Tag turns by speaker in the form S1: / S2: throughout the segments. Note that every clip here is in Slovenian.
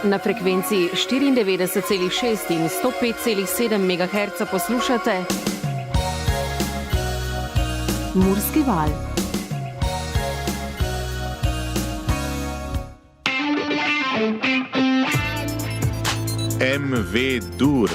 S1: Na frekvenci 94,6 in 105,7 MHz poslušate Murski val.
S2: MV Dur.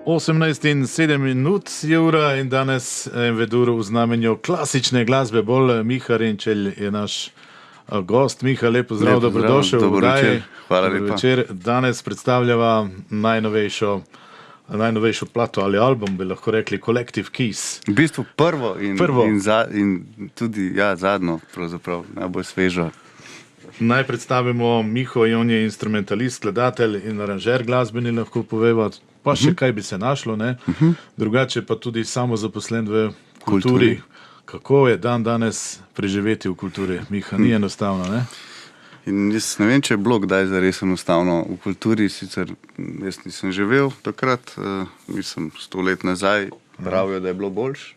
S2: Osemnajst in 7 minut je ura in danes MV Dur v znamenju klasične glasbe. Bolj Miha Renčelj je naš gost. Miha, lep pozdrav, dobrodošel.
S3: Dobro večer, hvala lepa.
S2: Večer. Danes predstavljava najnovejšo plato ali album, bi lahko rekli Collective Keys.
S3: V bistvu prvo in tudi zadnjo, pravzaprav najbolj svežo.
S2: Naj predstavimo Miho, on je instrumentalist, skladatelj in aranžer glasbeni, lahko poveva, pa še kaj bi se našlo, ne? Drugače pa tudi samozaposlen v kulturi. Kako je danes preživeti v kulturi? Miha, ni enostavno, ne?
S3: In jaz ne vem, če je bilo kdaj zares enostavno v kulturi, sicer jaz nisem živel takrat, mislim 100 let nazaj, pravijo, da je bilo boljš.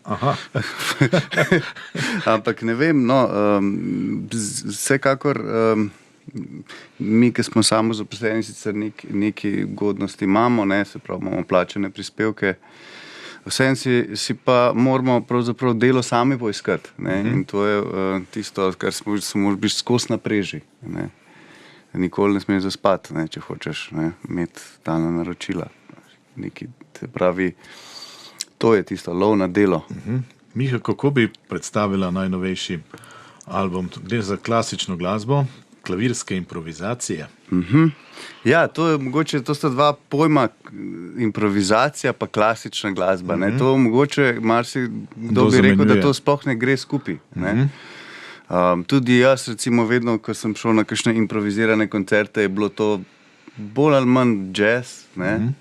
S3: Ampak ne vem, vsekakor mi, ki smo samozaposleni, sicer neki ugodnosti imamo, se pravi, imamo plačane prispevke, vsem si pa moramo pravzaprav delo sami poiskati, in to je tisto, kar se moraš biti skozi na preži, nikoli ne smeš zaspati, če hočeš imeti talna naročila. Se pravi, to je tisto, lov na delo.
S2: Miha, kako bi predstavila najnovejši album? Gre za klasično glasbo, klavirske improvizacije.
S3: Ja, to je mogoče, to sta dva pojma, improvizacija pa klasična glasba. To mogoče marsikdo bi rekel, da to sploh ne gre skupaj. Tudi jaz, recimo, vedno, ko sem šel na kakšne improvizirane koncerte, je bilo to bolj ali manj jazz, ne?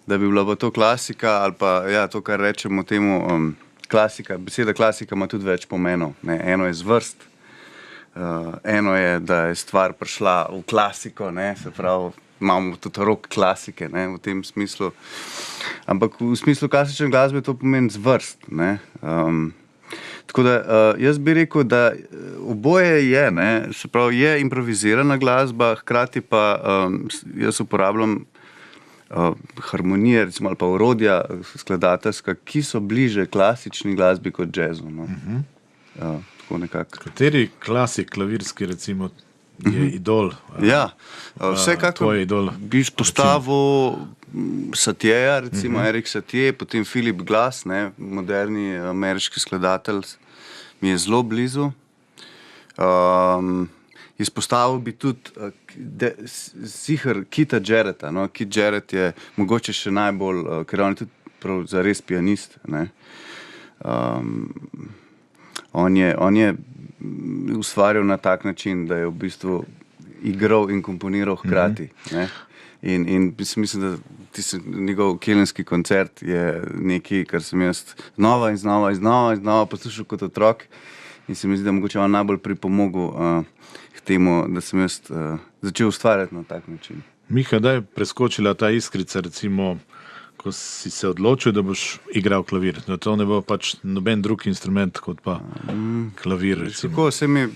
S3: Da bi bila pa to klasika ali pa ja, to, kar rečemo temu klasika. Beseda klasika ima tudi več pomenov. Ne? Eno je zvrst, eno je, da je stvar prišla v klasiko, ne? Se pravi, imamo tudi rok klasike, ne? V tem smislu. Ampak v smislu klasične glasbe to pomeni zvrst, ne? Tako da jaz bi rekel, da oboje je, ne? Se pravi, je improvizirana glasba, hkrati pa jaz uporabljam harmonije, recimo, ali pa orodja skladateljska, ki so bliže klasični glasbi kot jazzu. No? Tako nekako.
S2: Kateri klasik klavirski, recimo, je idol?
S3: Ja, vsekakor
S2: tvoj idol,
S3: bi izpostavil Satieja, recimo Erik Satie, potem Philip Glass, ne, moderni ameriški skladatelj, mi je zelo blizu. Izpostavil bi tudi sicer Keitha Jarretta. No? Keith Jarrett je mogoče še najbolj, ker on je tudi prav zares pianist. Ne? On je ustvarjal na tak način, da je v bistvu igral in komponiral hkrati. Ne? In mislim, da njegov kelenski koncert je nekaj, kar sem jaz znova in znova poslušal kot otrok in se mi zdi, da mogoče on najbolj pripomogel k temu, da sem jaz začel ustvarjati na tak način.
S2: Miha, da je preskočila ta iskrica, recimo, ko si se odločil, da boš igral klavir, da to ne bo pač noben drug instrument kot pa klavir, recimo.
S3: Tako se mi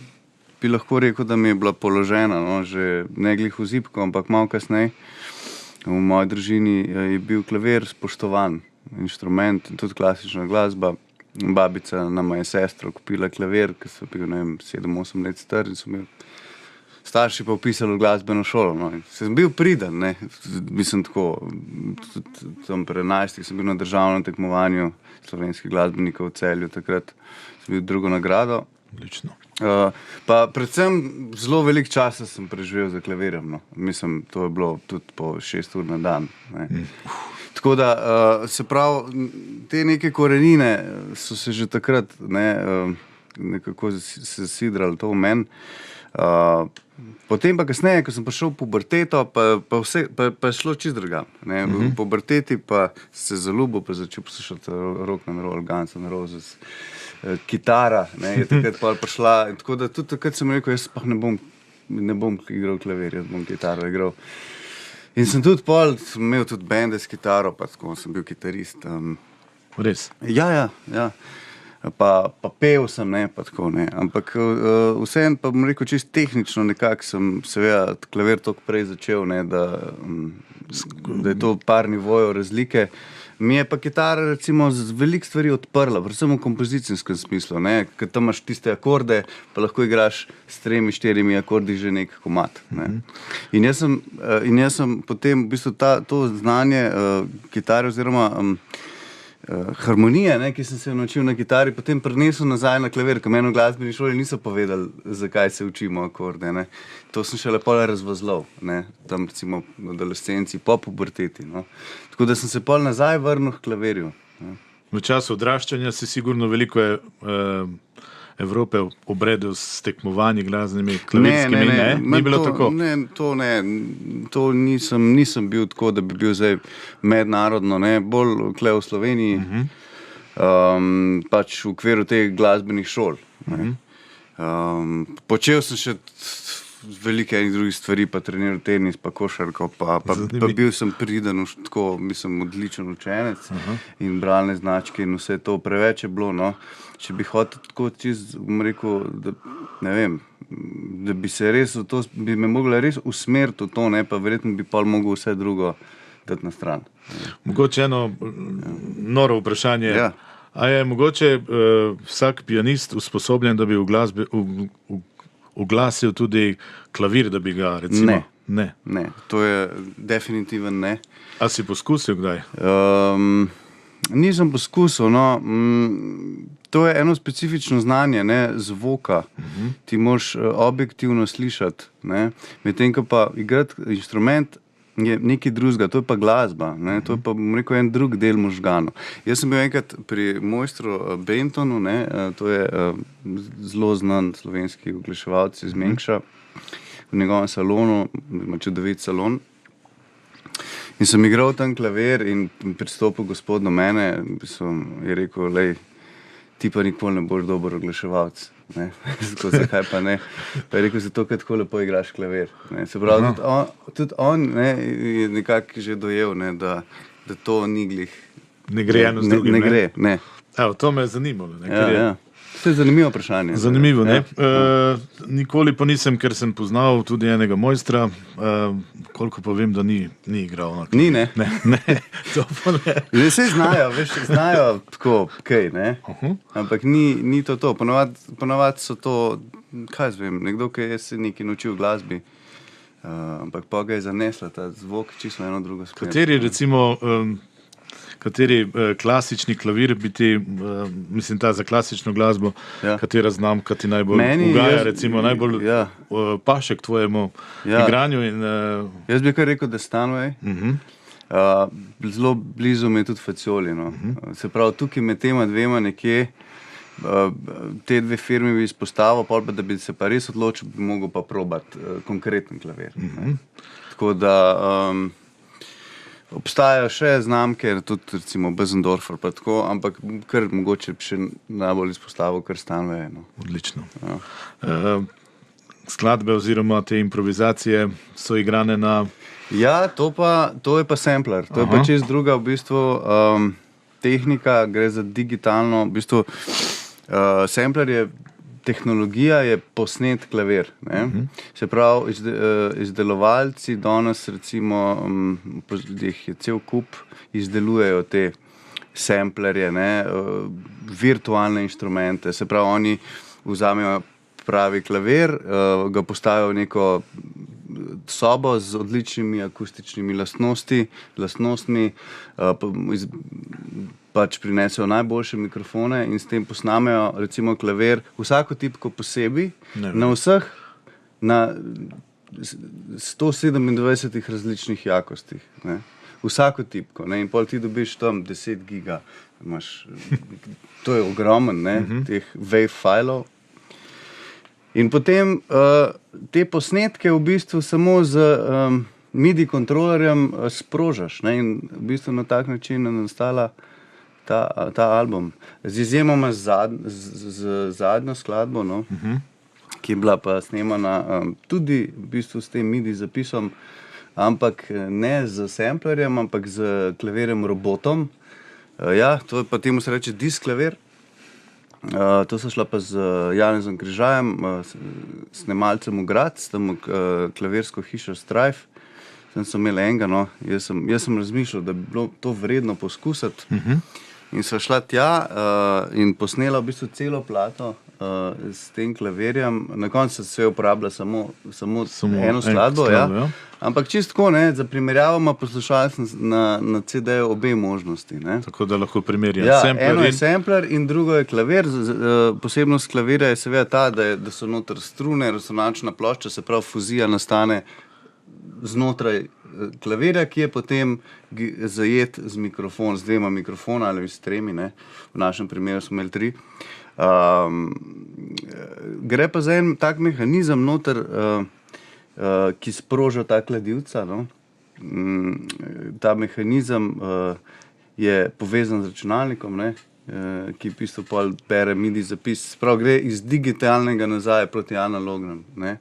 S3: bi lahko rekel, da mi je bila položena, no, že ne glih v zibko, ampak malo kasneje. V moji družini je bil klavir spoštovan inštrument, tudi klasična glasba. Babica nama je sestro kupila klavir, ko so bil, ne vem, 7-8 let star in so mi starši pa upisali v glasbeno šolo. No. Sem bil priden, ne. Mislim tako, tam pri 11 sem bil na državnem tekmovanju slovenskih glasbenikov v Celju, takrat sem bil drugo nagrado.
S2: Odlično.
S3: Pa predvsem zelo veliko časa sem preživel za klavirjem. No. Mislim, to je bilo tudi po 6 ur na dan. Ne. Tako da, se pravi, te neke korenine so se že takrat nekako zasidrali to v meni. Potem pa kasneje, ko sem prišel v puberteto, pa je šlo čisto drugam. V puberteti pa se zaljubil, pa začel poslušati rock and roll, Guns N' Roses, kitara, je takrat pa prišla. Tako da tudi takrat sem rekel, jaz pa ne bom igral klavir, jaz bom kitaro igral. In sem tudi imel tudi bende s kitaro, pa tako sem bil kitarist.
S2: Res?
S3: Ja. Pa pel sem, pa tako, ne. Ampak vseeno pa bom rekel, čisto tehnično nekako sem seveda klavir toliko prej začel, ne, da je to par nivojev razlike. Mi je pa kitara recimo z veliko stvari odprla, predvsem v kompozicijskem smislu, ne, ker tam imaš tiste akorde, pa lahko igraš s 3-4 akordi že nek komad, ne. In jaz sem potem v bistvu to znanje kitare oziroma harmonije, ne, ki sem se naučil na kitari, potem prenesel nazaj na klavir, ker meni v glasbeni šoli niso povedali, zakaj se učimo akorde, ne. To sem šele pol razvozlal, ne, tam recimo v adolescenci, po puberteti, no. Tako da sem se pol nazaj vrnil k klavirju. Ne.
S2: V času odraščanja si sigurno veliko Evrope obredel s tekmovanji glasbenimi, klavirskimi, ne? Ni bilo tako?
S3: To nisem bil tako, da bi bil zdaj mednarodno, ne, bolj kle v Sloveniji, pač v okviru teh glasbenih šol. Počel sem še velike enih drugih stvari, pa treniral tenis, pa košarko, pa bil sem priden, tako, mislim, odličen učenec in bralne značke in vse to preveč je bilo, no. Če bi hotel tako čisto, bom rekel, da, ne vem, da bi se res v to, bi me mogla res usmeriti v to, ne, pa verjetno bi pol mogel vse drugo dati na stran.
S2: Mogoče eno noro vprašanje.
S3: Ja.
S2: A je mogoče vsak pianist usposobljen, da bi uglasil tudi klavir, da bi ga recimo...
S3: Ne, to je definitiven ne.
S2: A si poskusil kdaj?
S3: Nisem poskusil, no. To je eno specifično znanje, ne, zvoka. Ti moraš objektivno slišati, ne. Medtem ko pa igrati inštrument je nekaj drugega, to je pa glasba, ne? To je pa, bom rekel, en drug del možganov. Jaz sem bil enkrat pri mojstru Bentonu, ne? To je zelo znan slovenski oglaševalec iz Mengša, v njegovem salonu, ima čudovit salon. In sem igral tam klavir in pristopil gospod do mene, je rekel, lej, ti pa nikoli ne boš dober oglaševalc. Zakaj pa ne? Pa je rekel, zato, ker tako lepo igraš klavir. Ne? Se pravi, tudi on ne, je nekako že dojel, ne, da to ni glih.
S2: Ne gre eno z drugim.
S3: Ne gre, ne.
S2: Evo, to me je zanimalo. Ne,
S3: Ja. To je zanimivo vprašanje.
S2: Zanimivo, ne? Nikoli pa nisem, ker sem poznal tudi enega mojstra, koliko pa vem, da ni igral.
S3: Ni, ne?
S2: Ne, to pa ne.
S3: Vse znajo, veš, znajo tako, kaj, ne? Ampak ni to. Ponavadi so to, kaj zvem, nekdo, ki je se nekaj naučil v glasbi, ampak pa ga je zanesla ta zvok, čisto eno drugo smer.
S2: Kateri klasični klavir bi ti, mislim, ta za klasično glasbo, katera znamka ti najbolj ugaja, recimo najbolj paše k tvojemu igranju?
S3: Jaz bi kar rekel, da Steinway. Zelo blizu mi je tudi Fazioli. No. Se pravi, tukaj med tema dvema nekje, te dve firmi bi izpostavil, pa da bi se pa res odločil, bi mogel pa probati konkreten klavir. Tako da obstajajo še znamke, tudi recimo Bösendorfer, pa tako, ampak kar mogoče bi še najbolj izpostavil, kar Steinway. No.
S2: Odlično. Skladbe oziroma te improvizacije so igrane na...
S3: Ja, to je pa sampler. To je pa čist druga v bistvu tehnika, gre za digitalno, v bistvu sampler je tehnologija, je posnet klavir. Ne? Se pravi, izdelovalci danes recimo, jih je cel kup, izdelujejo te samplerje, ne? Virtualne inštrumente. Se pravi, oni vzamejo pravi klavir, ga postavijo v neko sobo z odličnimi akustičnimi lastnostmi, pač prinesejo najboljše mikrofone in s tem posnamejo recimo klavir, vsako tipko posebej, na vseh, na 127 različnih jakostih. Ne? Vsako tipko. Ne? In pol ti dobiš tam 10 giga. To je ogromen, ne? Teh wave filov. In potem te posnetke v bistvu samo z MIDI kontrolerjem sprožaš. Ne? In v bistvu na tak način je nastala ta album. Z izjemoma z zadnjo skladbo, no? Ki je bila pa snemana tudi v bistvu s tem MIDI zapisom, ampak ne z samplerjem, ampak z klavirjem robotom. Ja, to je pa temu se reče disk klavir. To so šla pa z Janezom Križajem, snemalcem v Graz, tam klavirsko hišo Strife. Tam so imeli enega, no. Jaz sem razmišljal, da bi bilo to vredno poskusiti. In so šla tja in posnela v bistvu celo plato s tem klavirjem. Na koncu se vse uporablja samo eno skladbo, ja. Ampak čisto tako, ne, za primerjavo ima poslušalec na CD-ju obe možnosti. Ne.
S2: Tako da lahko primerjam.
S3: Ja, eno je sampler in drugo je klavir. Posebnost klavira je seveda ta, da so noter strune, resonančna plošča, se pravi fuzija nastane znotraj klavirja, ki je potem zajet z dvema mikrofona ali s tremi, ne. V našem primeru smo imeli 3. Gre pa za en tak mehanizem noter, ki sproža ta kladivca, no. Ta mehanizem je povezan z računalnikom, ne, ki v bistvu pol bere MIDI zapis. Prav gre iz digitalnega nazaj proti analognem, ne.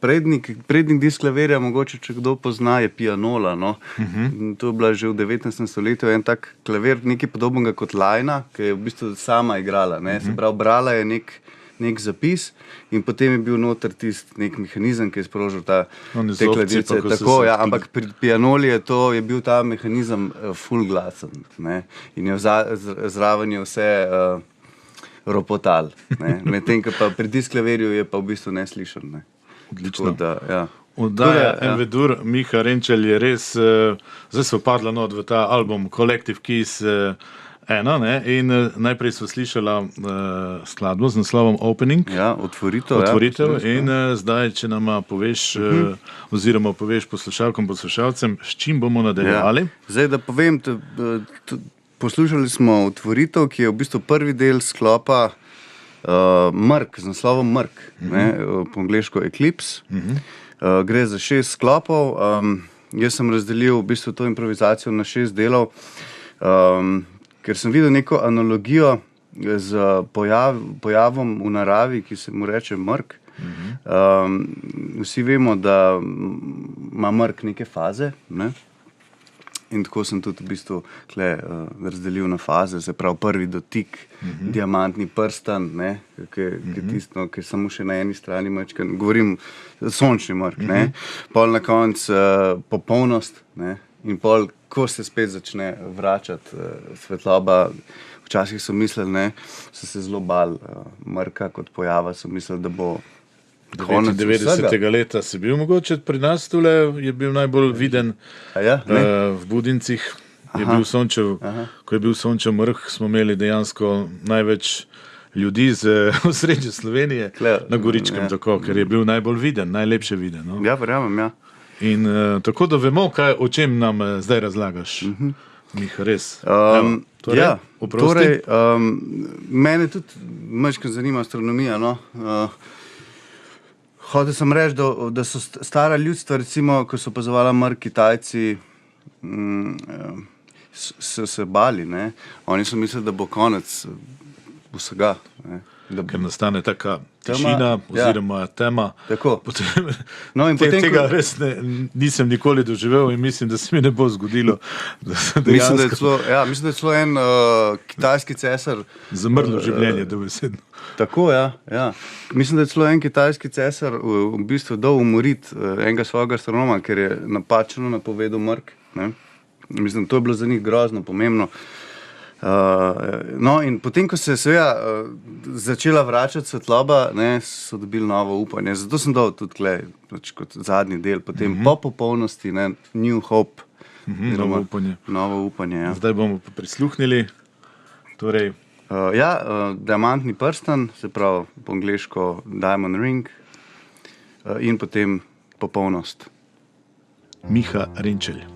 S3: Prednik disk klavirja, mogoče, če kdo pozna, je pianola, no. To je bila že v 19. stoletju en tak klavir, nekaj podobnega kot lajna, ki je v bistvu sama igrala, ne. Se pravi, brala je nek zapis in potem je bil noter tisti nek mehanizem, ki je sprožil te kladice. Tako, ja, ampak pri pianoli je bil ta mehanizem full glasen, ne. In je zraven je vse ropotal, ne. Medtem, ko pa pri disk klavirju je pa v bistvu neslišan, ne.
S2: Odlično.
S3: Da, ja.
S2: Oddaja Envedur, Miha Renčelj je res, zdaj se opadla not v ta album Collective Keys, eno, ne? In najprej smo slišala skladbo z naslovom Opening.
S3: Ja, otvoritev.
S2: In zdaj, če nama poveš, oziroma poveš poslušalkom, poslušalcem, s čim bomo nadaljevali.
S3: Ja. Zdaj, da povem, poslušali smo otvoritev, ki je v bistvu prvi del sklopa Mrk, z naslovom Mrk, po angleško Eclipse. Gre za 6 sklopov. Jaz sem razdelil v bistvu to improvizacijo na 6 delov, ker sem videl neko analogijo z pojavom v naravi, ki se mu reče mrk. Vsi vemo, da ima mrk neke faze, ne? In tako sem tudi v bistvu razdelil na faze, se pravi prvi dotik, diamantni prstan, ki je tisto, ki je samo še na eni strani mečkan, govorim sončni mrk, pol na konc popolnost, in pol, ko se spet začne vračati svetloba. Včasih so mislili, so se zelo bali mrka kot pojava, so mislili, da bo
S2: 90. leta si bil mogoče pri nas tule, je bil najbolj viden v Budincih, ko je bil sončev mrk, smo imeli dejansko največ ljudi z osrednje Slovenije na Goričkem, tako, ker je bil najbolj viden, najlepše viden. No?
S3: Ja, verjamem, ja.
S2: In tako da vemo, o čem nam zdaj razlagaš. Miha, res.
S3: Mene tudi majčkeno zanima astronomija, no. Hotel sem reči, da so stara ljudstva, recimo, ko so opazovala mrk, Kitajci, so se bali, ne. Oni so mislili, da bo konec vsega, ne.
S2: Ker nastane taka tišina oziroma tema.
S3: Tako.
S2: Tega res nisem nikoli doživel in mislim, da se mi ne bo zgodilo.
S3: Mislim, da je celo en kitajski cesar
S2: zamrlo življenje, dobesedno.
S3: Tako, ja. Mislim, da je celo en kitajski cesar v bistvu dal umoriti enega svojega astronoma, ker je napačno napovedal mrk. Mislim, to je bilo za njih grozno pomembno. No, in potem, ko se je seveda začela vračati svetloba, so dobili novo upanje. Zato sem dal tudi kot zadnji del, potem po popolnosti, New Hope. Novo upanje, ja.
S2: Zdaj bomo pa prisluhnili. Torej.
S3: Diamantni prstan, se pravi po angleško Diamond Ring, in potem popolnost.
S2: Miha Renčelj.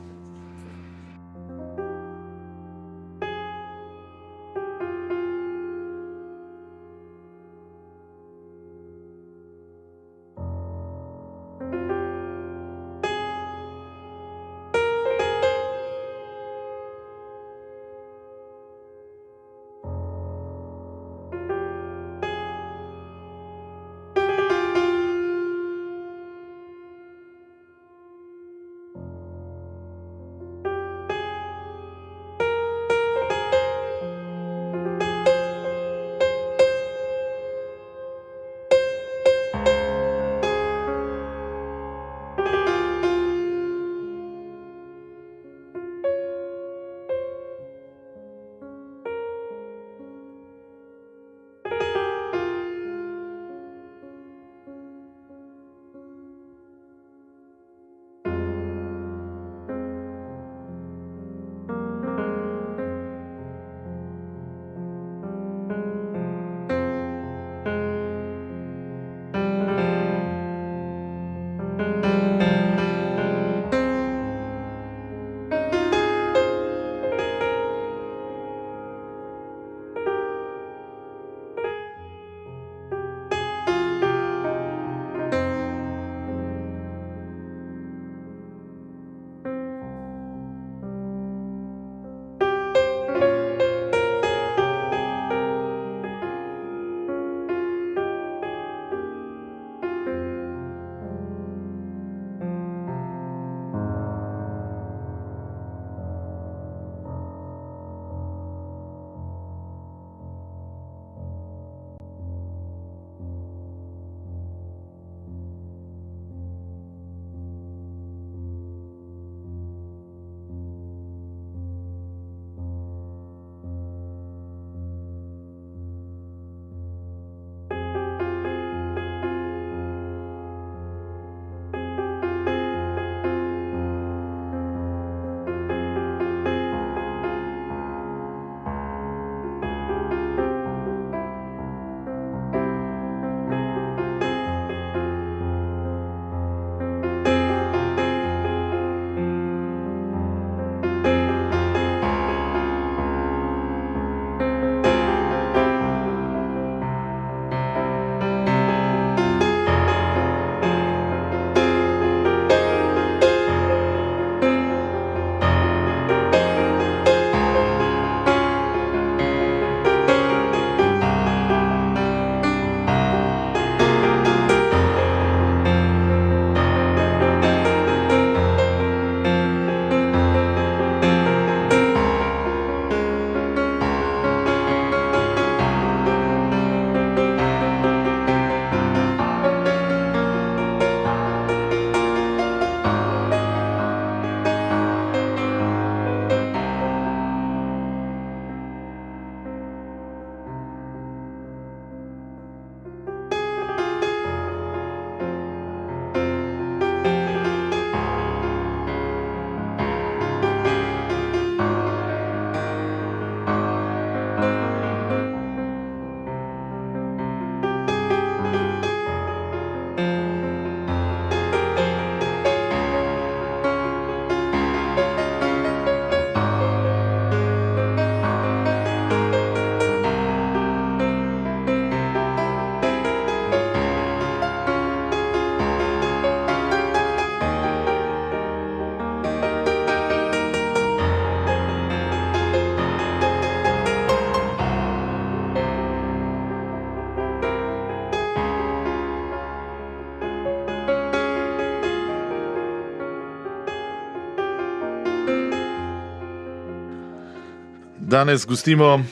S2: Danes gostimo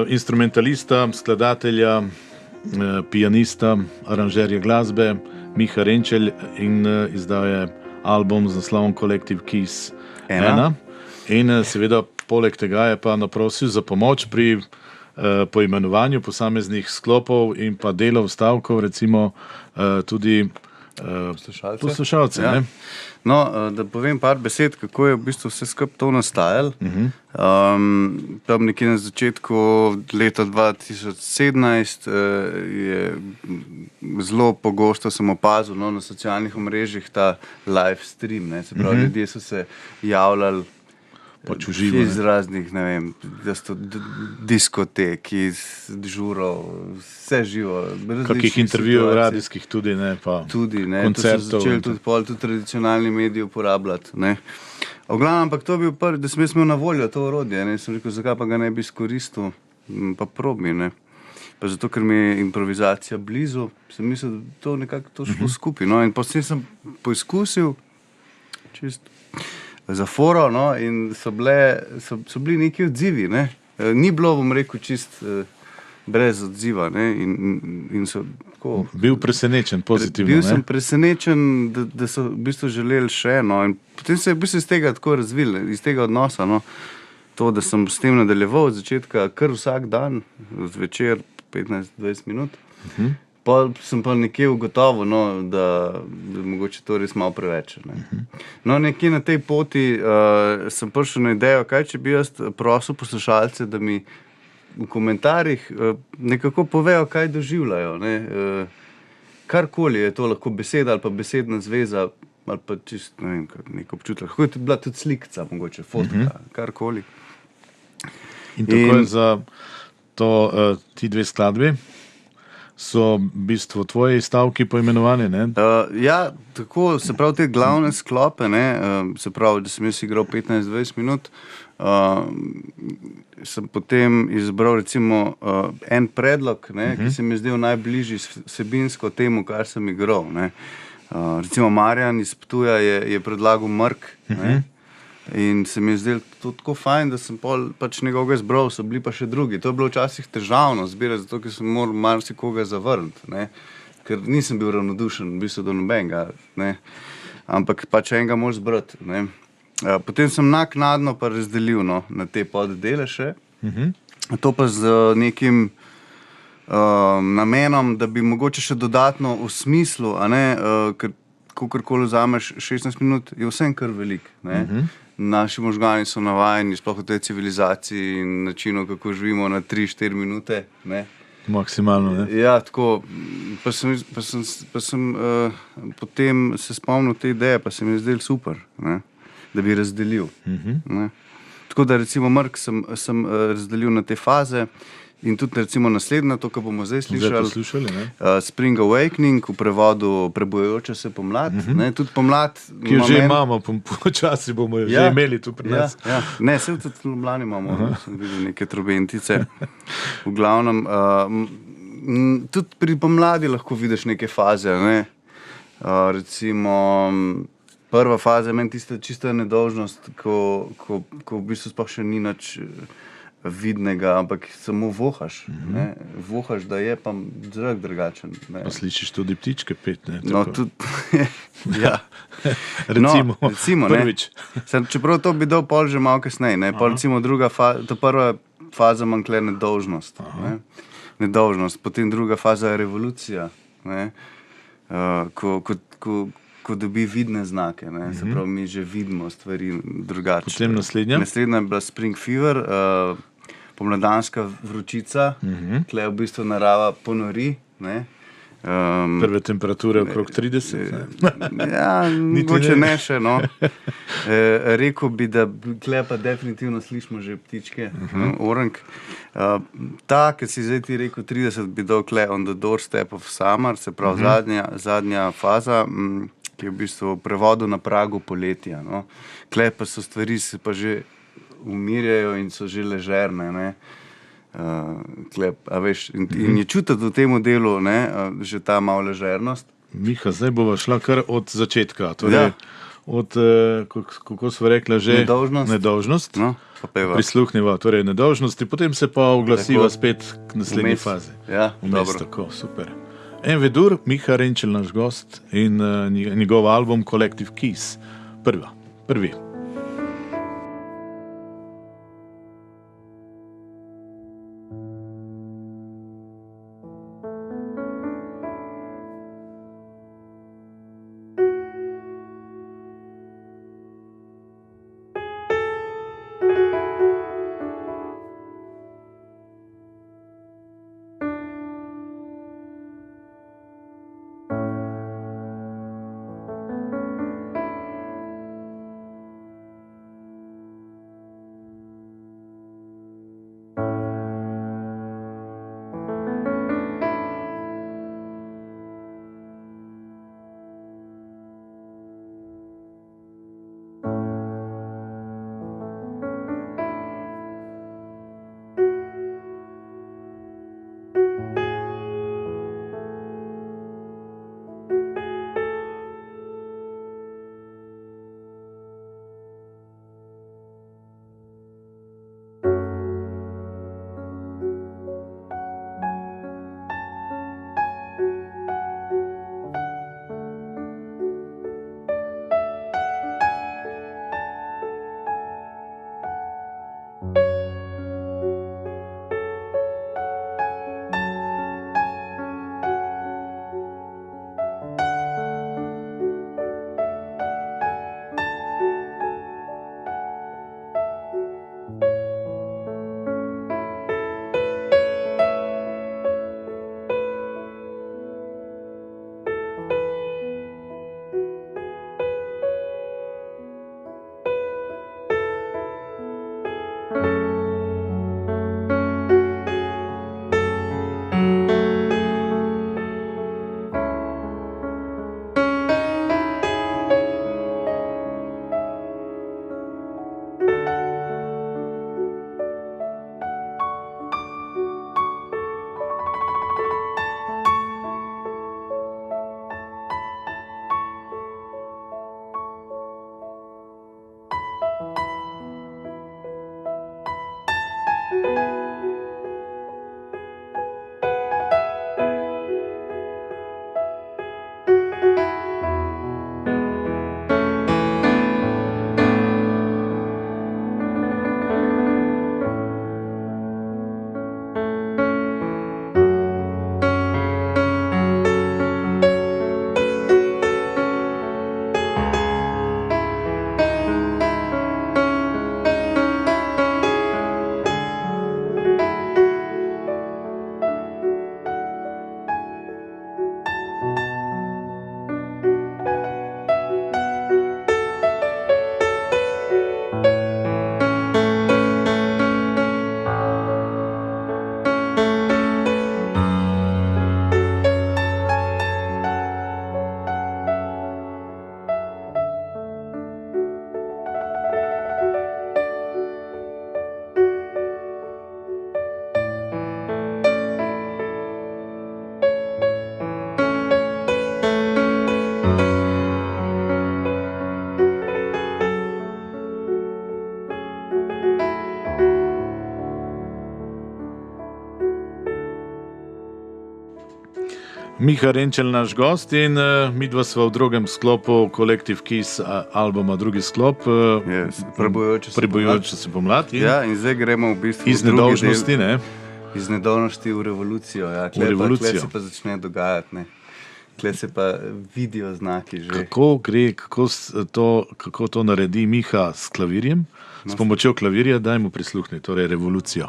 S2: instrumentalista, skladatelja, pianista, aranžerja glasbe Miha Renčelj in izdal je album z naslovom Collective Keys 1. In seveda poleg tega je pa naprosil za pomoč pri poimenovanju posameznih sklopov in pa delov stavkov, recimo tudi poslušalce.
S3: Ja. No, da povem par besed, kako je v bistvu vse skupaj to nastajalo. Tam nekje na začetku leta 2017 je zelo pogosto sem opazil na socialnih omrežjih ta live stream. Se pravi, ljudje so se javljali
S2: pač uživo,
S3: iz raznih, ne vem, diskotek, iz žurov, vse živo.
S2: Kakih intervjujev radijskih tudi, ne, pa
S3: tudi, ne,
S2: koncertov.
S3: To so začeli tudi tradicionalni mediji uporabljati, ne. V glavnem, ampak to je bil prvi, da sem jaz imel na voljo to orodje, ne, sem rekel, zakaj pa ga ne bi izkoristil, pa probi, ne. Pa zato, ker mi je improvizacija blizu, sem mislil, da to nekako to šlo skupaj, no, in potem sem poizkusil, čisto za foro, no, in so bili neki odzivi, ne. Ni bilo, bom rekel, čist brez odziva, ne, in so tako...
S2: Bil presenečen, pozitivno,
S3: Bil sem presenečen, da so v bistvu želeli še, no, in potem se je v bistvu iz tega tako razvil, iz tega odnosa, no, to, da sem s tem nadaljeval od začetka kar vsak dan, zvečer 15-20 minut, pa sem pa nekje ugotovil, no, da mogoče to res malo preveč. Ne. No, nekje na tej poti sem prišel na idejo, kaj če bi jaz prosil poslušalce, da mi v komentarjih nekako povejo, kaj doživljajo. Ne. Karkoli je to lahko beseda ali pa besedna zveza, ali pa čist, ne vem, nek občutek. Lahko je bila tudi slikca, mogoče fotka, karkoli.
S2: In tako je za to, ti dve skladbi so v bistvu tvoji stavki poimenovani, ne?
S3: Ja, tako, se pravi te glavne sklope, ne, se pravi, da sem jaz igral 15-20 minut, sem potem izbral recimo en predlog, ne, ki se mi je zdel najbližji vsebinsko temu, kar sem igral, ne. Recimo Marjan iz Ptuja je predlagal Mrk, ne, in se mi je zdel to tako fajn, da sem pol pač njegovega izbral, so bili pa še drugi. To je bilo včasih težavno zbirati, zato ker sem moral marsikoga zavrniti, ne, ker nisem bil ravnodušen, v bistvu do nobenega, ne, ampak pač enega moraš zbrati, ne. Potem sem naknadno pa razdelil, no, na te poddele še, to pa z nekim namenom, da bi mogoče še dodatno v smislu, a ne, ker kakorkoli vzameš 16 minut, je vsem kar velik, ne. Naši možgani so navajeni, sploh v tej civilizaciji in načinu, kako živimo na 3-4 minute, ne.
S2: Maksimalno, ne?
S3: Ja, tako, pa sem potem se spomnil te ideje, pa se mi je zdel super, ne, da bi razdelil. Ne. Tako da recimo Mrk sem razdelil na te faze in tudi recimo naslednja, to, kar bomo zdaj slišali, Spring Awakening, v prevodu Prebujajoča se pomlad, ne, tudi pomlad...
S2: Ki jo že imamo, počasi bomo jo že imeli tu pri nas.
S3: Ja. Ne, se tudi v Ljubljani imamo, sem videl neke trobentice. V glavnem, tudi pri pomladi lahko vidiš neke faze, ne. Recimo, prva faza je meni tista čista nedolžnost, ko v bistvu sploh še ni nič vidnega, ampak samo vohaš, ne, vohaš, da je pa zrak drugačen. Ne.
S2: Pa slišiš tudi ptičke pet, ne?
S3: No, tudi, ja.
S2: Recimo,
S3: prvič. Čeprav to bi dal pol že malo kasneje, ne, pol recimo ta prva faza manj kle nedolžnost, ne, nedolžnost, potem druga faza je revolucija, ne, ko dobi vidne znake, ne, se pravi, mi že vidimo stvari drugače.
S2: Potem naslednja?
S3: Naslednja je bila Spring Fever, pomladanska vročica, tle v bistvu narava ponori, ne.
S2: Prve temperature okrog 30, ne?
S3: Ja, mogoče ne še, no. Rekel bi, da tle pa definitivno slišimo že ptičke, orang. Ta, ki si zdaj ti rekel 30, bi dal tle On the Doorstep of Summer, se pravi zadnja faza, ki je v bistvu v prevodu Na pragu poletja, no. Tle pa so stvari, se pa že umirjajo in so že ležerne, ne. A veš, in je čutiti v tem delu, ne, že ta malo ležernost.
S2: Miha, zdaj bova šla kar od začetka, torej od, kako smo rekla že, nedolžnost.
S3: No, pa peva.
S2: Prisluhneva, torej nedolžnosti, potem se pa oglasiva spet k naslednji fazi.
S3: Ja,
S2: Vmes,
S3: dobro.
S2: tako, super. En vedur, Miha Renčel, naš gost in njegov album Collective Keys. Prvi. Miha Renčel, naš gost, in midva sva v drugem sklopu Collective Keys albuma, drugi sklop, Prebujajoče se pomlad.
S3: Ja, in zdaj gremo v bistvu
S2: iz nedolžnosti, ne?
S3: Iz nedolžnosti v revolucijo, ja. Tle se pa začne dogajati, ne. Tle se pa vidijo znaki že.
S2: Kako gre, kako to naredi Miha s klavirjem? S pomočjo klavirja dajmo prisluhniti, torej revolucijo.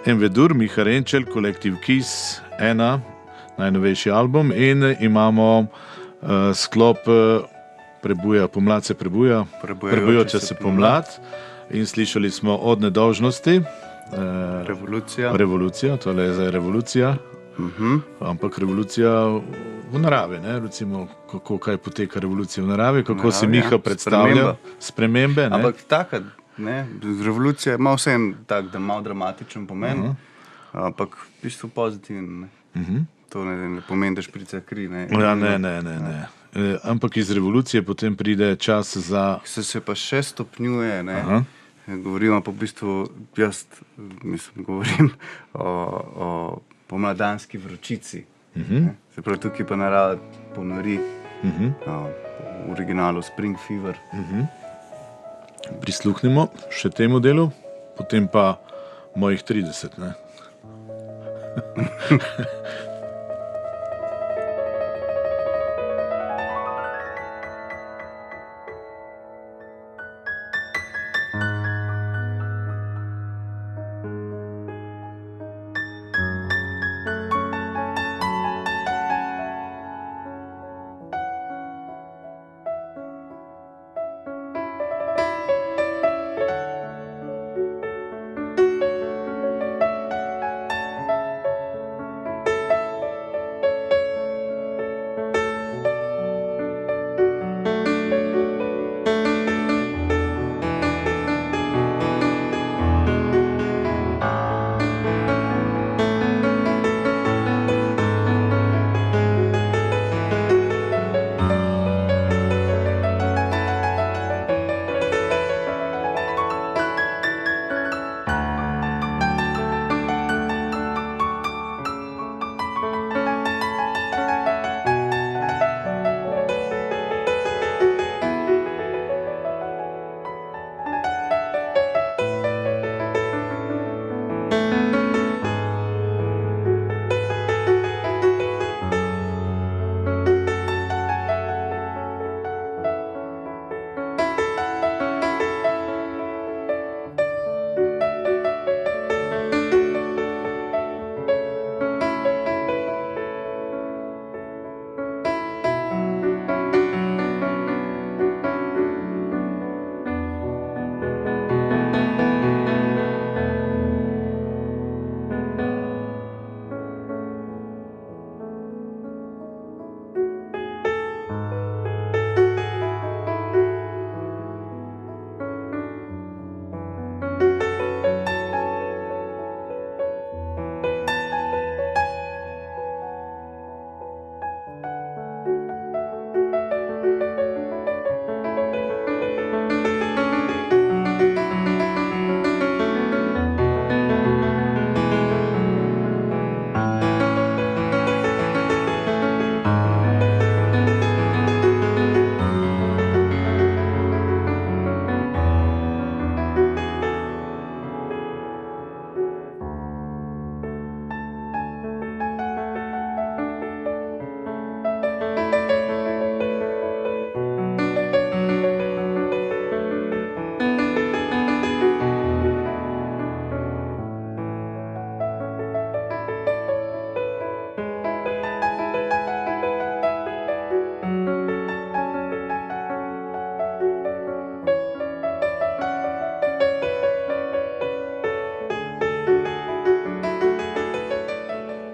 S2: Envedur, Miha Renčel, kolektiv Kiss, ena, najnovejši album in imamo sklop Prebuja, pomlad se prebuja, prebujoče se pomlad in slišali smo Od nedolžnosti, revolucija, to je zdaj revolucija, ampak revolucija v naravi, ne? Recimo, kaj poteka revolucija v naravi, kako si Miha predstavlja spremembe. Ne?
S3: Ampak taka, ne, revolucija ima vse en tak, da malo dramatičen pomen, ampak v bistvu pozitiven. To ne pomeni, da šprica kri. Ne.
S2: Ja, ne. Ampak iz revolucije potem pride čas za...
S3: Se pa še stopnjuje, ne. Govorimo pa v bistvu, jaz govorim o pomladanski vročici. Se pravi, tukaj pa narava ponori, v originalu Spring Fever.
S2: Prisluhnimo še temu delu, potem pa mojih 30, ne?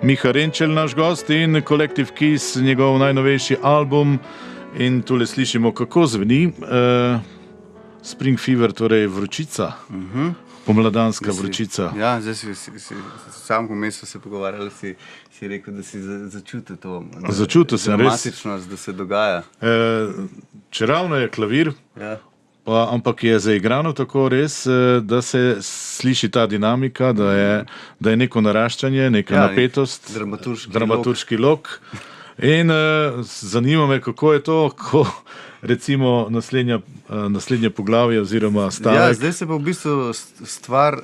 S2: Miha Renčel, naš gost, in kolektiv Kiss, njegov najnovejši album. In tule slišimo, kako zveni Spring Fever, torej vročica, pomladanska vročica.
S3: Ja, zdaj si sam vmes se pogovarjali, si rekel, da si začutil to dramatičnost, da se dogaja.
S2: Čeravno je klavir, ampak je zaigrano tako res, da se sliši ta dinamika, da je neko naraščanje, neka napetost, dramaturški lok. In zanima me, kako je to, ko recimo naslednje poglavje oziroma stavek.
S3: Ja, zdaj se pa v bistvu stvar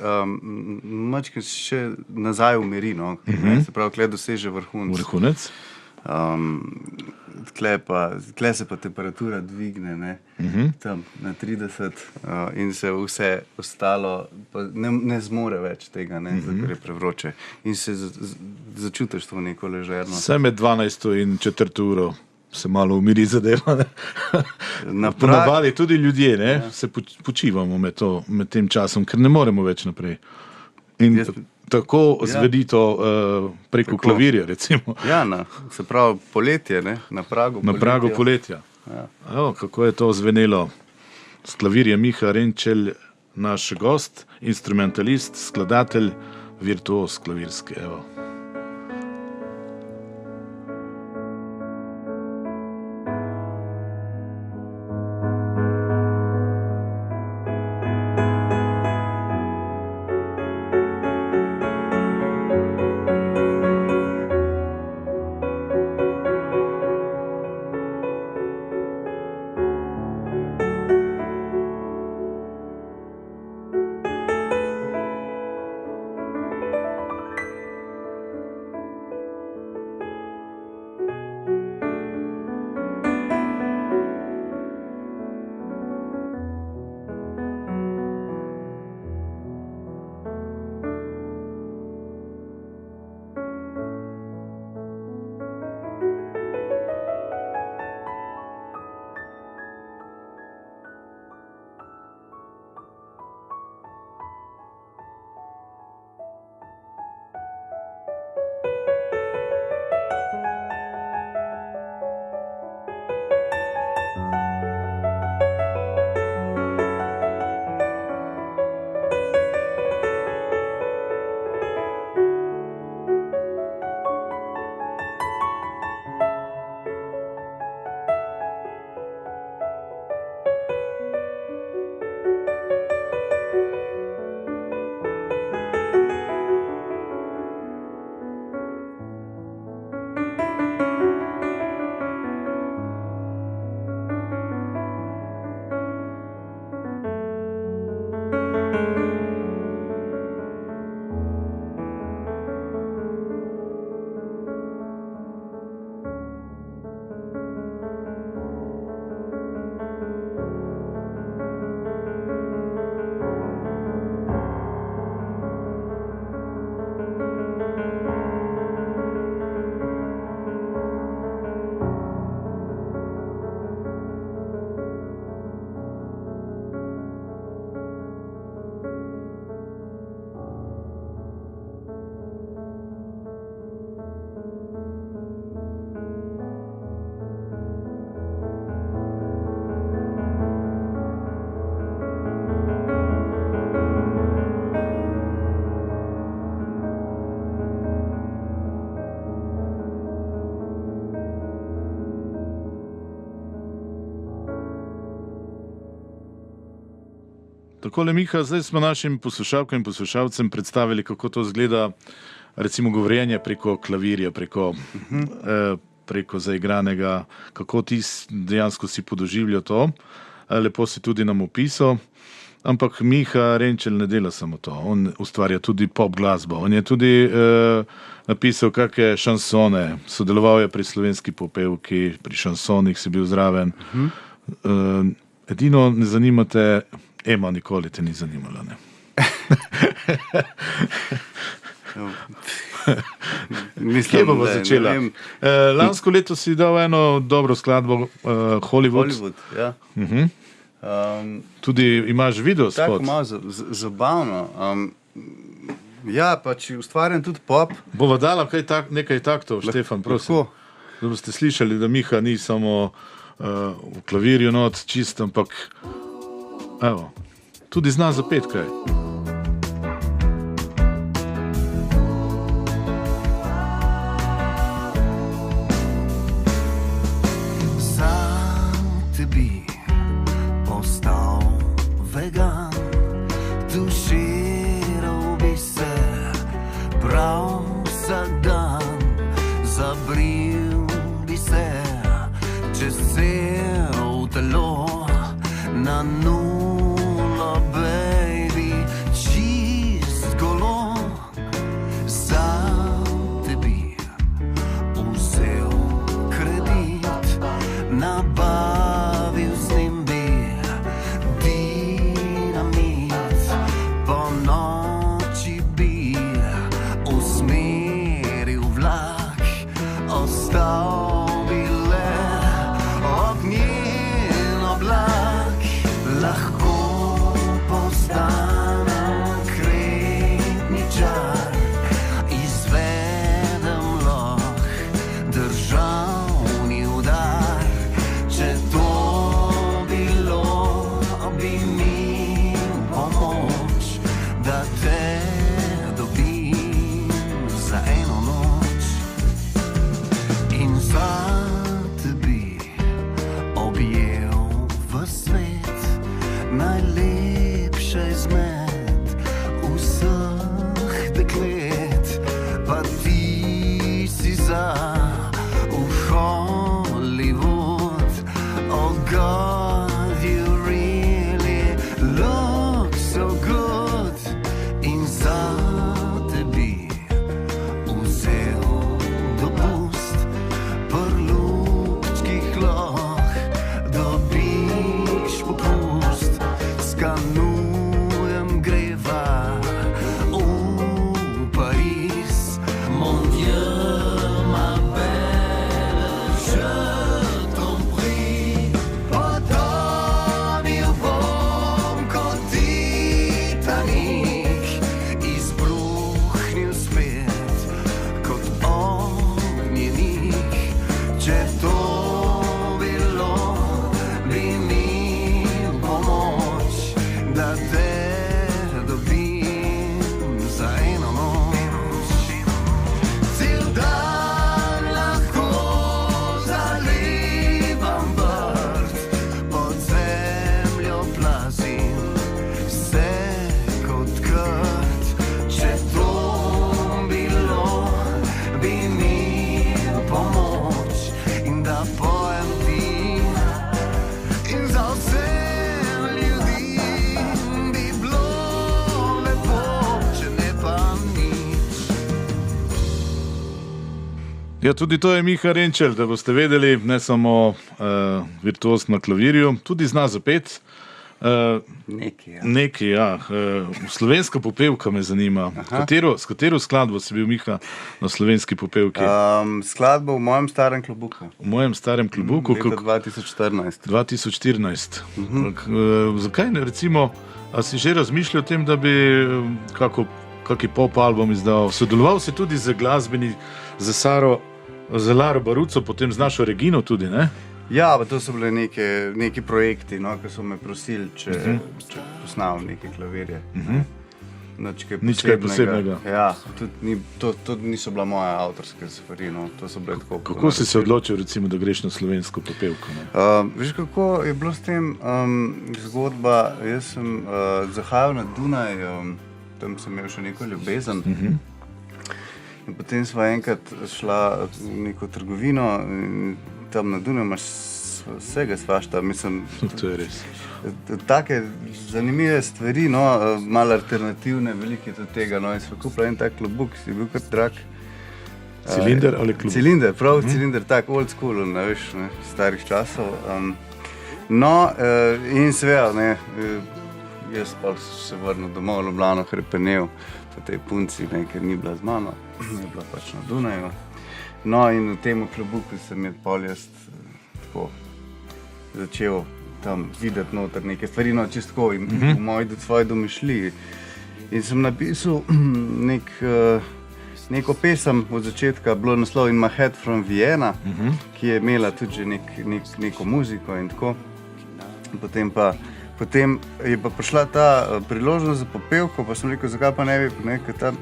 S3: mačke še nazaj umiri, no. Se pravi, kle doseže vrhunec. tle se pa temperatura dvigne, ne, tam na 30 in se vse ostalo pa ne zmore več tega, ne, ker je prevroče. In se začutiš to neko ležernost.
S2: Vse med 12 in 4 uro se malo umiri zadeva. Ponavadi tudi ljudje, ne, se počivamo med tem časom, ker ne moremo več naprej. In tako zvedito preko klavirja, recimo.
S3: Ja, se pravi poletje, ne, na pragu
S2: poletja. Ja. Evo, kako je to zvenelo s klavirjem Miha Renčelj, naš gost, instrumentalist, skladatelj, virtuoz klavirski, evo. Takole, Miha, zdaj smo našim poslušalkam in poslušalcem predstavili, kako to izgleda, recimo govorjenje preko klavirja, preko zaigranega, kako ti dejansko si podoživljal to. Lepo si tudi nam opisal. Ampak Miha Renčelj ne dela samo to, on ustvarja tudi pop glasbo. On je tudi napisal kakšne šansone, sodeloval je pri Slovenski popevki, pri šansonih si bil zraven. Edino ne zanimate, Ema nikoli te ni zanimala, ne? Kje bomo začela? Lansko leto si dal eno dobro skladbo Hollywood.
S3: Hollywood, ja.
S2: Tudi imaš video spot.
S3: Tako malo zabavno. Ja, pač ustvarjam tudi pop.
S2: Bova dala nekaj taktov, Štefan, prosim. Da boste slišali, da Miha ni samo v klavirju not čist, ampak evo, tudi zna zapet kaj.
S4: Za tebi vzel kredit. stavbi le ognjen oblak, lahko postane kretničar, izvedem lahko državni udar, če to bilo, bi mi pomoč, da te dobim za eno noč. In zate bi objel v svet, najlepše izmed vseh deklet, pa ti si za v Hollywood. Oh God, you really look so good. In zate bi vzel dopust, prlučkih loh dobiš popust, s kanujem greva v Pariz. Mon Dieu, ma belle, je t'en prie, potonil bom kot Titanik, izbruhnil spet kot ognjenik, če to bilo, bi mi pomoč, da te dobim za eno noč. Cel dan lahko zalivam vrt, pod zemljo plazim vse kot krt, če to bilo, bi mi pomoč, in da pojem ti in za vse ljudi bi bilo lepo, če ne pa nič.
S2: Ja, tudi to je Miha Renčel, da boste vedeli, ne samo virtuoz na klavirju, tudi zna zapet.
S3: Nekaj, ja.
S2: Nekaj, ja. Slovenska popevka me zanima. S katero skladbo si bil, Miha, na slovenski popevki?
S3: Skladba v mojem starem klobuku.
S2: V mojem starem klobuku,
S3: Leta 2014.
S2: 2014. Zakaj ne, recimo, a si že razmišljal o tem, da bi kaki pop album izdal? Sodeloval si tudi z Laro Baruco, potem z našo Regino tudi, ne?
S3: Ja, pa to so bile neki projekti, no, ki so me prosili, če posnam neke klavirje.
S2: Nič kaj posebnega.
S3: Ja, to niso bila moja avtorska stvari, no, to so bile tako.
S2: Kako si se odločil, recimo, da greš na slovensko popevko? Ne?
S3: Veš, kako je bilo s tem zgodba? Jaz sem zahajal na Dunaj, tam sem imel še neko ljubezen. In potem sva enkrat šla v neko trgovino in tam na Dunaju imaš vsega svašta, mislim.
S2: To je res.
S3: Take zanimive stvari, no, malo alternativne, veliko je tudi tega, no, in sva kupila en tak klobuk, ki je bil kar drag.
S2: Cilinder ali klobuk?
S3: Cilinder, prav cilinder, tak old school, ne veš, ne, starih časov. In seveda, ne, jaz pa se vrnil domov v Ljubljano, hrepenel po tej punci, ne, ker ni bila z mano, je bila pač na Dunaju. No, in v tem klobuku sem je pol jaz tako začel tam videti noter neke stvari, no, čisto tako in v moji svoji domišljiji. In sem napisal neko pesem od začetka, bilo naslov In my head from Vienna, ki je imela tudi že neko muziko in tako. Potem je pa prišla ta priložnost za popevko, pa sem rekel, zakaj pa ne bi, ker tam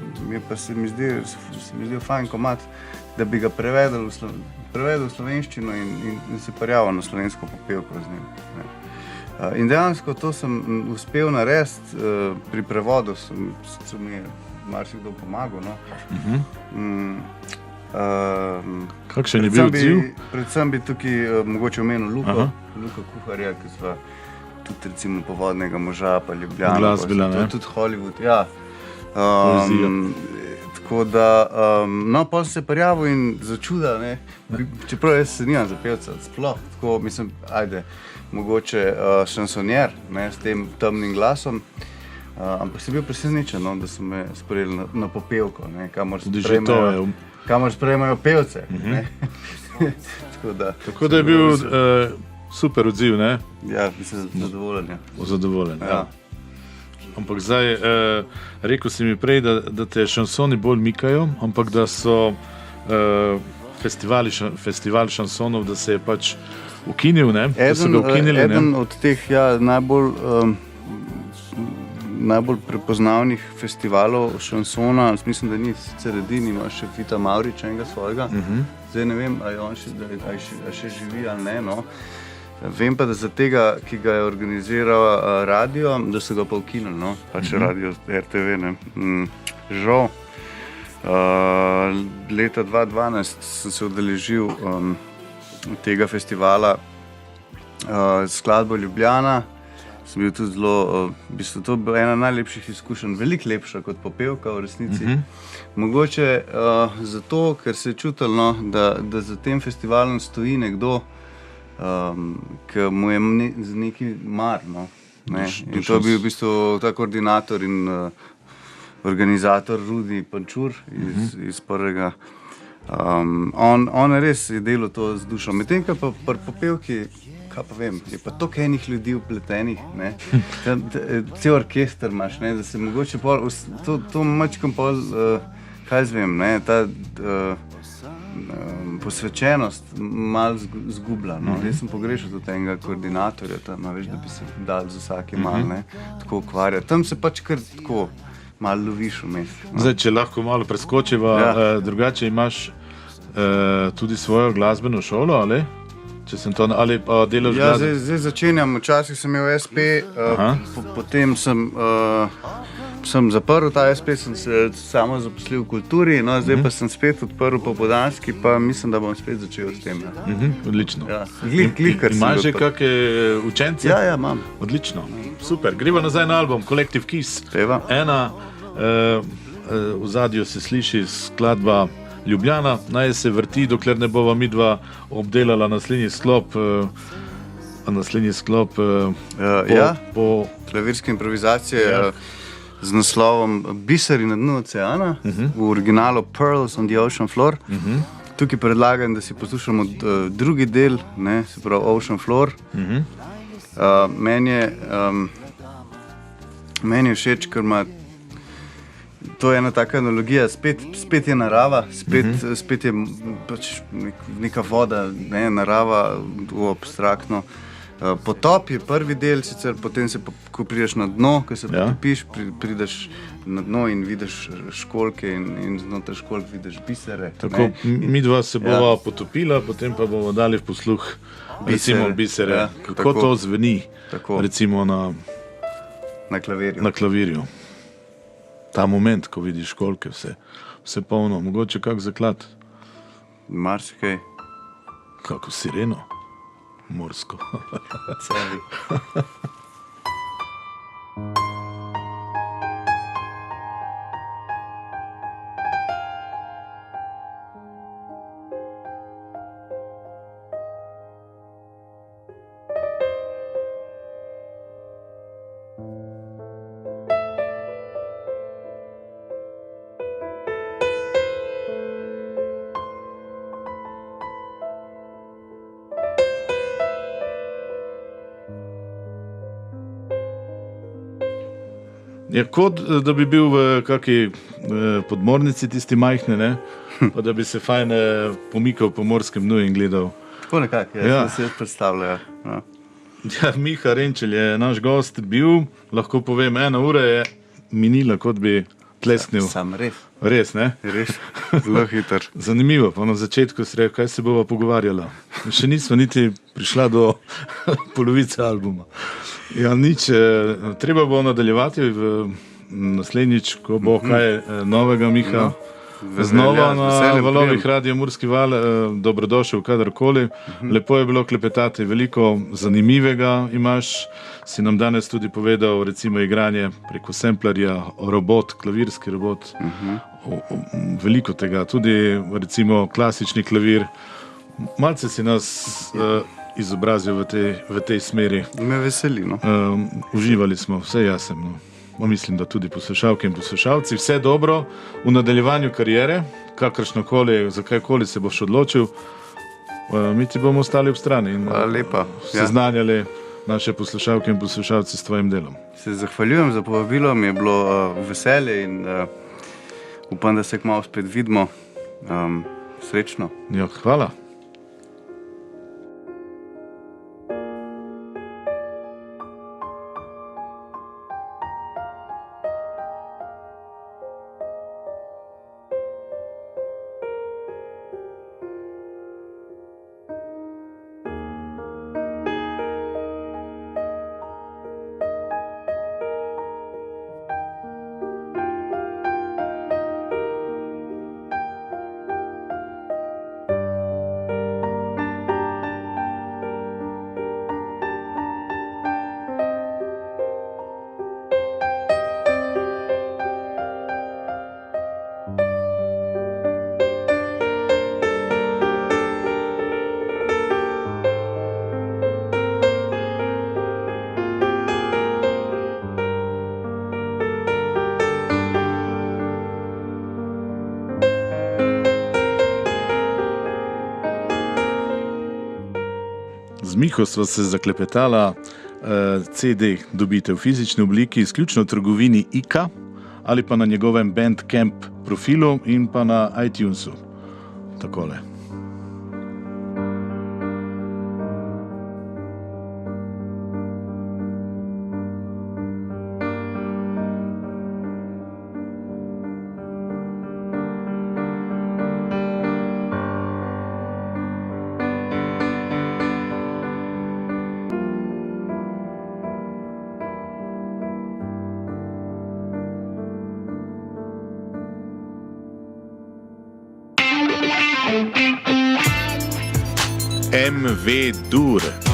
S3: se mi zdi fajn komad, da bi ga prevedel v slovenščino in se prijavil na slovensko popevko z njim. In dejansko to sem uspel narediti, pri prevodu so mi marsikdo pomagal. No.
S2: Kakšen je bil odziv?
S3: Predvsem bi tukaj mogoče omenil Luka Kuharja, ki sva tudi recimo Povodnega moža, pa Ljubljana,
S2: Glasbila,
S3: pa tudi Hollywood. Ja. Tako da, no, pa sem se prijavil in začuda, ne, čeprav jaz se nimam za pevca, sploh, tako, mislim, mogoče šansonjer, ne, s tem temnim glasom, ampak sem bil presenečen, no, da so me sprejeli na popevko, ne, kamor sprejemajo pevce, ne. Tako
S2: da je bil super odziv, ne?
S3: Ja, mislim, zadovoljen.
S2: Zadovoljen, ja. Ampak zdaj, rekel si mi prej, da te šansoni bolj mikajo, ampak da so festival šansonov, da se je pač ukinil, ne? Da so ga ukinili, ne?
S3: Eden od teh najbolj prepoznavnih festivalov šansona, mislim, da ni sicer edini, ima še Vita Mavrič enega svojega. Zdaj ne vem, ali on še živi ali ne, no. Vem pa, da za tega, ki ga je organiziral radio, da so ga pa ukinili, no. Pač radio RTV, ne. Žal. Leta 2012 sem se udeležil tega festivala s skladbo Ljubljana. Sem bil tudi zelo, v bistvu to bila ena najlepših izkušenj, veliko lepša kot popevka v resnici. Mogoče zato, ker se je čutilo, da za tem festivalom stoji nekdo, ki mu je z nekaj mar, no. In to je bil v bistvu ta koordinator in organizator Rudi Pančur iz prvega. On res je delal to z dušo. Medtem, ko pa pri popevki, kaj pa vem, je pa toliko enih ljudi vpletenih, ne. Cel orkester imaš, ne, da se mogoče pol, to mačkam pol, kaj zvem, ne, ta posvečenost malo zgubla, no. Jaz sem pogrešal tudi enega koordinatorja tam, veš, da bi se dal za vsake malo, ne, tako ukvarjati. Tam se pač kar tako malo loviš vmes. No.
S2: Zdaj, če lahko malo preskočiva, drugače imaš tudi svojo glasbeno šolo, ali? Če sem to, ali pa delaš glasbo?
S3: Ja, zdaj začenjam, včasih sem imel SP, potem sem zaprl ta SP, sem se samo zaposlil v kulturi, no zdaj pa sem spet odprl popoldanski, pa mislim, da bom spet začel s tem.
S2: Odlično.
S3: Ja. Kar
S2: imaš že kakšne učence?
S3: Ja, imam.
S2: Odlično, super. Greva nazaj na album Collective Kiss. Ena, v zadju se sliši skladba Ljubljana, naj se vrti, dokler ne bova midva obdelala naslednji sklop po
S3: klavirske improvizacije z naslovom Biseri na dnu oceana, v originalu Pearls on the Ocean Floor. Tukaj predlagam, da si poslušamo drugi del, ne, se pravi Ocean Floor. Meni je všeč, ker ima to je ena taka analogija, spet je narava, spet je pač neka voda, ne, narava, abstraktno. Potop je prvi del, sicer potem se, ko prideš na dno, ko se potopiš, prideš na dno in vidiš školjke in znotraj školjk vidiš bisere.
S2: Tako, midva se bova potopila, potem pa bomo dali v posluh recimo bisere. Kako to zveni, recimo na klavirju. Ta moment, ko vidiš školjke, vse polno, mogoče kak zaklad.
S3: Marsikaj.
S2: Kako sireno, morsko.
S3: Cevi.
S2: Je kot, da bi bil v kakšni podmornici tisti majhne, ne? Pa da bi se fajn pomikal po morskem dnu in gledal.
S3: Tako nekako, jaz se predstavljam.
S2: Ja, Miha Renčelj je naš gost bil, lahko povem, 1 ura je minila, kot bi tlesnil.
S3: Sam res.
S2: Res, ne?
S3: Res, zelo hiter.
S2: Zanimivo, pa na začetku si rekel, kaj se bova pogovarjala. Še nismo niti prišla do polovice albuma. Ja, nič, treba bo nadaljevati v naslednjič, ko bo kaj novega, Miha. Znova na valovih Radio Murski val, dobrodošel kadarkoli. Lepo je bilo klepetati, veliko zanimivega imaš. Si nam danes tudi povedal, recimo, igranje preko samplerja, robot, klavirski robot. Veliko tega, tudi recimo klasični klavir. Malce si nas izobrazil v tej smeri.
S3: Me veseli, no.
S2: Uživali smo, vse jasem, no. Mislim, da tudi poslušalke in poslušalci. Vse dobro v nadaljevanju kariere, kakršnokoli, za kajkoli se boš odločil. Mi ti bomo ostali ob strani in
S3: Hvala lepa. Ja.
S2: seznanjali naše poslušalke in poslušalce s tvojim delom.
S3: Se zahvaljujem za povabilo, mi je bilo veselje in upam, da se kmalu spet vidimo. Srečno.
S2: Ja, hvala. Z Miho sva se zaklepetala, CD dobite v fizični obliki izključno v trgovini IKA ali pa na njegovem Bandcamp profilu in pa na iTunesu. Takole. MV Dur.